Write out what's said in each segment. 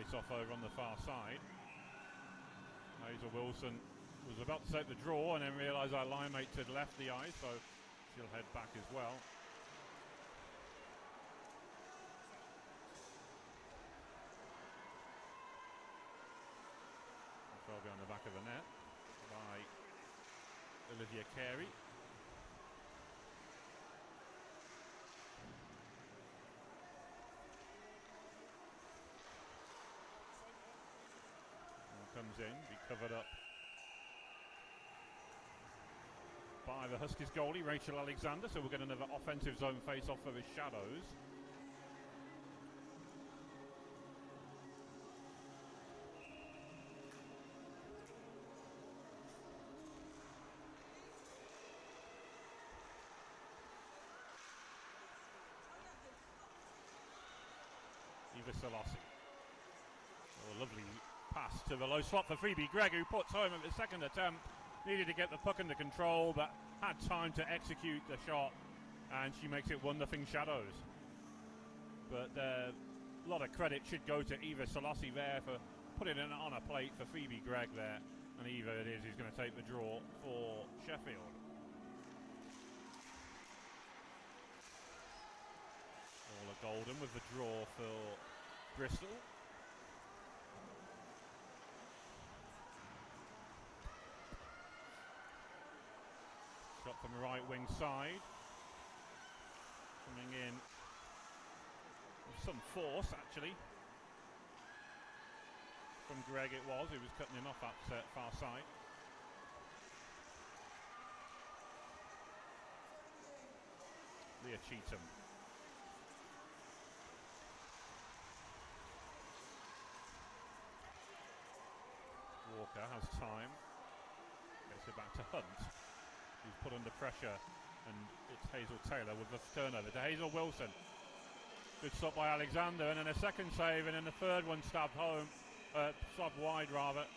face-off over on the far side. Hazel Wilson was about to take the draw and then realised our line mate had left the ice, so she'll head back as well. Fell behind the back of the net by Olivia Carey. Comes in, be covered up by the Huskies goalie, Rachel Alexander, so we'll get another offensive zone face-off for the Shadows. Eva Selassie. Oh, lovely pass to the low slot for Phoebe Gregg, who puts home at the second attempt. Needed to get the puck under control, but had time to execute the shot, and she makes it 1-0 Shadows. But a lot of credit should go to Eva Selassie there for putting it on a plate for Phoebe Gregg there, and Eva it is who's going to take the draw for Sheffield. Orla Golden with the draw for Bristol. Shot from the right wing side. Coming in with some force, actually. From Gregg it was, who was cutting him off that far side. Leah Cheatham. Walker has time. Gets it back to Hunt. He's put under pressure, and it's Hazel Taylor with the turnover to Hazel Wilson. Good stop by Alexander, and then a second save, and then the third one stabbed home, stabbed wide rather.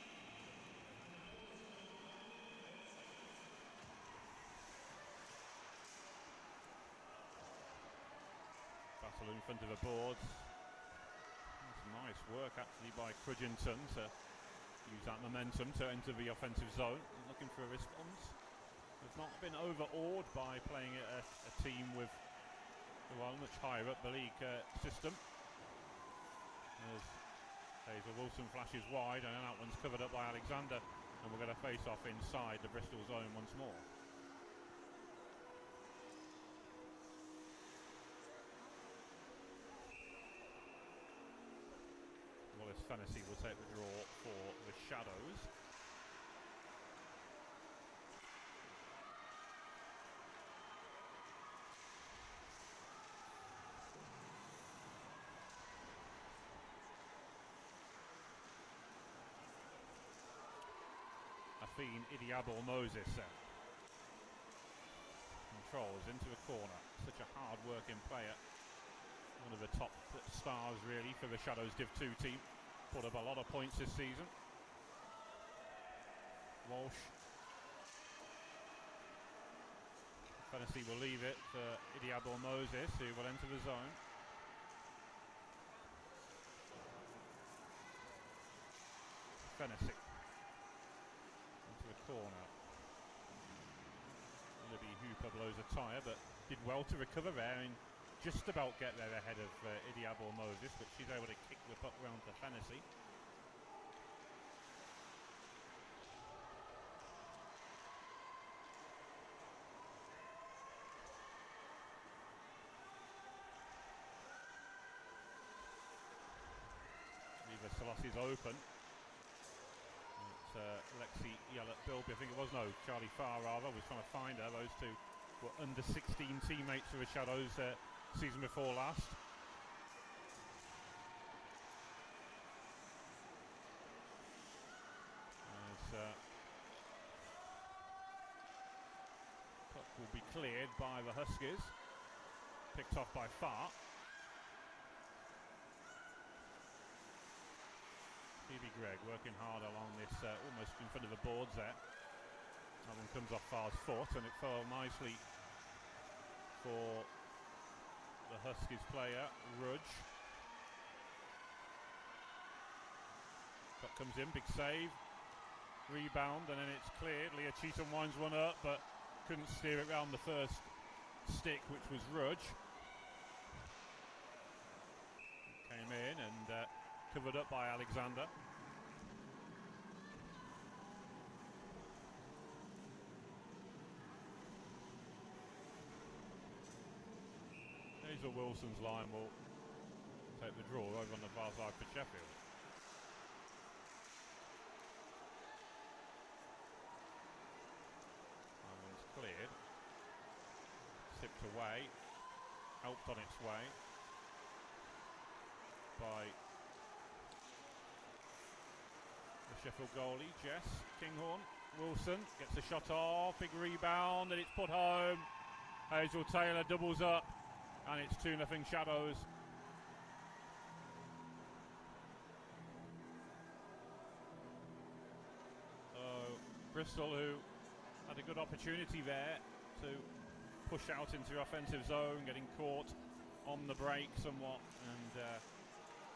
Battle in front of the boards. That's nice work actually by Crudgenton to use that momentum to enter the offensive zone. Looking for a response. They've not been overawed by playing a team with, well, much higher up the league system. As Hazel Wilson flashes wide, and that one's covered up by Alexander, and we're going to face off inside the Bristol zone once more. Wallace Fennessy will take the draw for the Shadows. Afine Idiabor Moses controls into the corner. Such a hard working player. One of the top stars really for the Shadows Div 2 team. Put up a lot of points this season. Walsh. Fennessy will leave it for Idiabor Moses, who will enter the zone. Fennessy. Into the corner. Libby Hooper blows a tyre, but did well to recover there and just about get there ahead of Idiabor Moses, but she's able to kick the puck round to Fennessy. Eva Selassie's open. Lexi Yellett-Bilby, I think it was, no, Charlie Farr rather, was trying to find her. Those two were under 16 teammates for the Shadows season before last. As puck will be cleared by the Huskies, picked off by Farr. Phoebe Gregg working hard along this, almost in front of the boards there. That one comes off Farr's foot, and it fell nicely for the Huskies player, Rudge. Shot comes in, big save. Rebound, and then it's cleared. Leah Cheatham winds one up, but couldn't steer it round the first stick, which was Rudge. Came in and covered up by Alexander. Hazel Wilson's line will take the draw over on the far side for Sheffield. Cleared, sipped away, helped on its way by the Sheffield goalie, Jess Kinghorn. Wilson gets a shot off, big rebound, and it's put home. Hazel Taylor doubles up, and it's 2-0 Shadows. Bristol, who had a good opportunity there to push out into the offensive zone, getting caught on the break somewhat and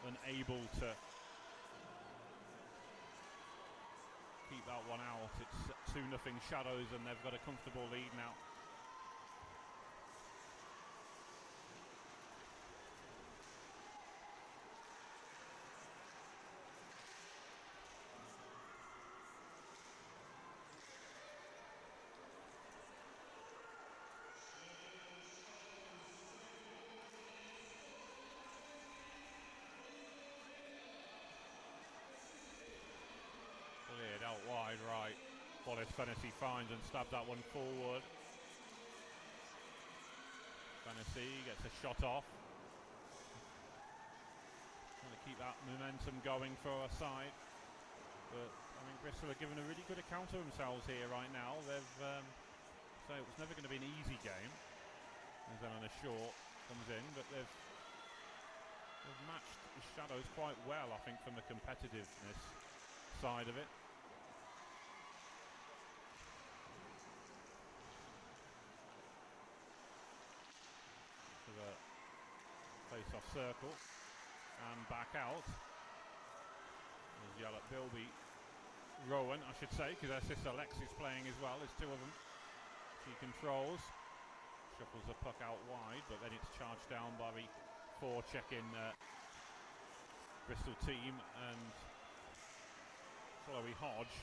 unable to keep that one out. It's 2-0 Shadows, and they've got a comfortable lead now. Cleared out wide right. Wallace Fennessy finds and stabs that one forward. Fennessy gets a shot off. Trying to keep that momentum going for our side. But I mean, Bristol are giving a really good account of themselves here right now. They've so it was never going to be an easy game. And then on a short comes in, but they've matched the Shadows quite well, I think, from the competitiveness side of it. To the face-off circle and back out. There's yell at Bilby Rowan, I should say, because their sister Lexi's playing as well. There's two of them. She controls, shuffles the puck out wide, but then it's charged down by the four-check-in Bristol team and Chloe Hodge.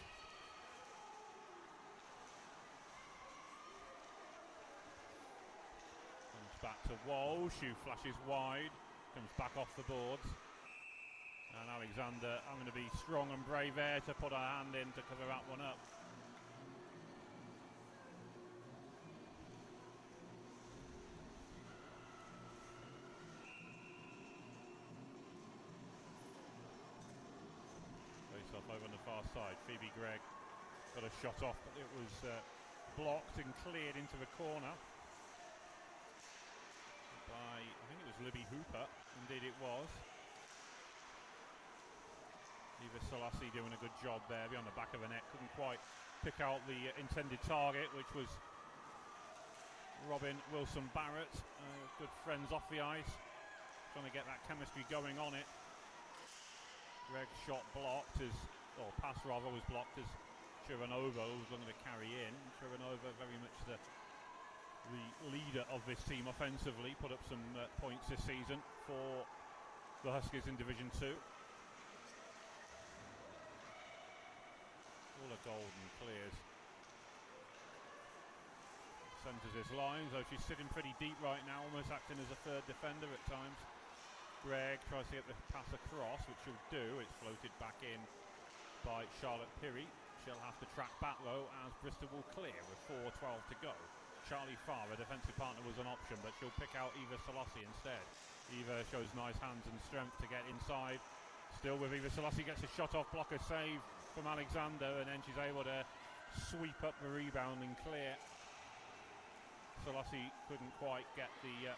Comes back to Walsh, who flashes wide, comes back off the boards. And Alexander, I'm going to be strong and brave there to put her hand in to cover that one up. Face off over on the far side. Phoebe Gregg got a shot off, but it was blocked and cleared into the corner by, I think it was Libby Hooper. Indeed it was. Eva Selassie doing a good job there beyond the back of the net. Couldn't quite pick out the intended target, which was Robin Wilson-Barrett. Good friends off the ice. Trying to get that chemistry going on it. Greg's shot blocked as, or pass rather, was blocked as Chiranova was looking to carry in. Chiranova very much the leader of this team offensively. Put up some points this season for the Huskies in Division 2. All a golden clears. Centres his lines, though she's sitting pretty deep right now, almost acting as a third defender at times. Gregg tries to get the pass across, which she'll do. It's floated back in by Charlotte Pirrie. She'll have to track back though, as Bristol will clear with 4:12 to go. Charlie Farr, a defensive partner, was an option, but she'll pick out Eva Selassie instead. Eva shows nice hands and strength to get inside. Still with Eva Selassie, gets a shot off, blocker save from Alexander, and then she's able to sweep up the rebound and clear. Selassie couldn't quite get the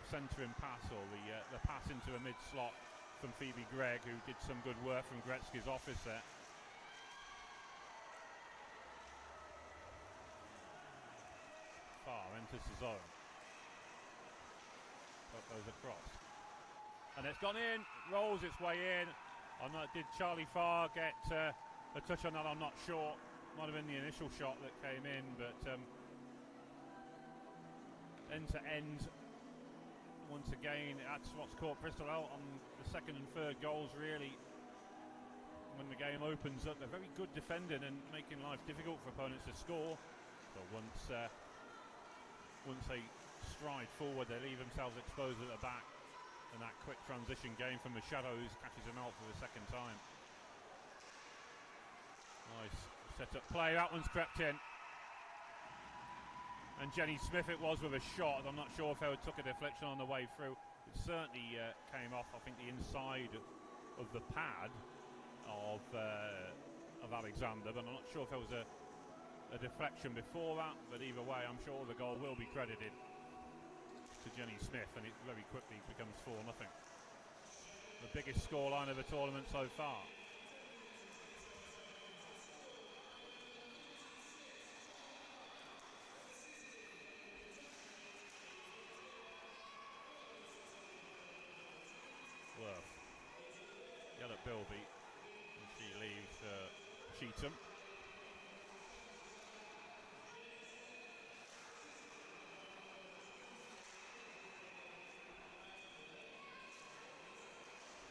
centering pass, or the pass into a mid-slot from Phoebe Gregg, who did some good work from Gretzky's office there. Farr enters the zone. Puck goes across. And it's gone in, rolls its way in. Did Charlie Farr get a touch on that? I'm not sure. Might have been the initial shot that came in, but end to end, once again, that's what's caught Bristol out on the second and third goals, really. When the game opens up, they're very good defending and making life difficult for opponents to score. But once they stride forward, they leave themselves exposed at the back, and that quick transition game from the shadows catches them out for the second time. Nice set up play, that one's crept in. And Jenny Smith it was with a shot. I'm not sure if they took a deflection on the way through. It certainly came off, I think, the inside of the pad of Alexander, but I'm not sure if there was a deflection before that. But either way, I'm sure the goal will be credited to Jenny Smith, and it very quickly becomes 4-0. The biggest scoreline of the tournament so far. Worth. Yell at Bilby, and she leaves Cheatham.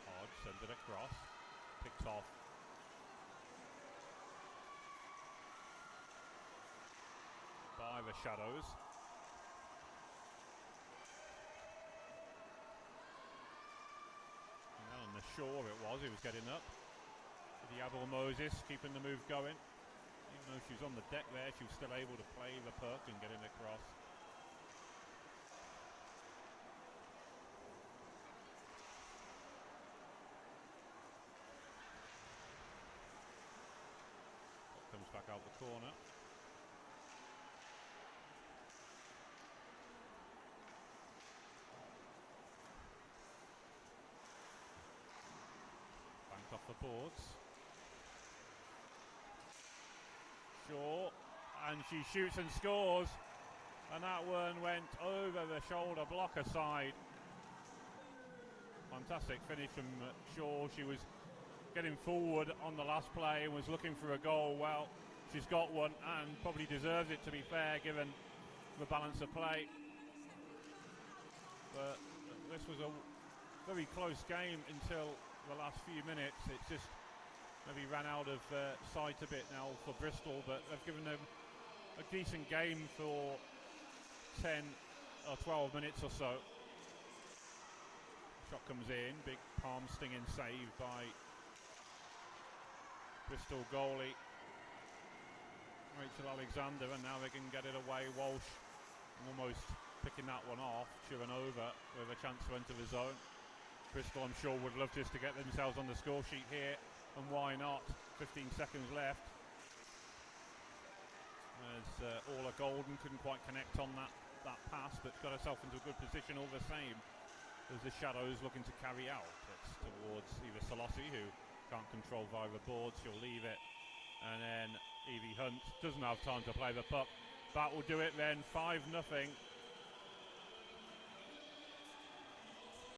Hodge sends it across, picked off by the shadows. On the shore it was, he was getting up. Diablo Moses keeping the move going. Even though she was on the deck there, she was still able to play the puck and get it across. Puck comes back out the corner. Off the boards. Shaw, and she shoots and scores, and that one went over the shoulder blocker side. Fantastic finish from Shaw. She was getting forward on the last play and was looking for a goal. Well, she's got one and probably deserves it, to be fair, given the balance of play. But this was a very close game until the last few minutes. It just maybe ran out of sight a bit now for Bristol, but they've given them a decent game for 10 or 12 minutes or so. Shot comes in, big palm stinging save by Bristol goalie Rachel Alexander, and now they can get it away. Walsh almost picking that one off. Chiranova with a chance to enter the zone. Bristol, I'm sure, would love just to get themselves on the score sheet here, and why not? 15 seconds left. As Orla Golden couldn't quite connect on that pass, but got herself into a good position all the same. There's the shadows looking to carry out. It's towards Eva Solossi, who can't control via the board. She'll leave it, and then Evie Hunt doesn't have time to play the puck. That will do it then. 5-0.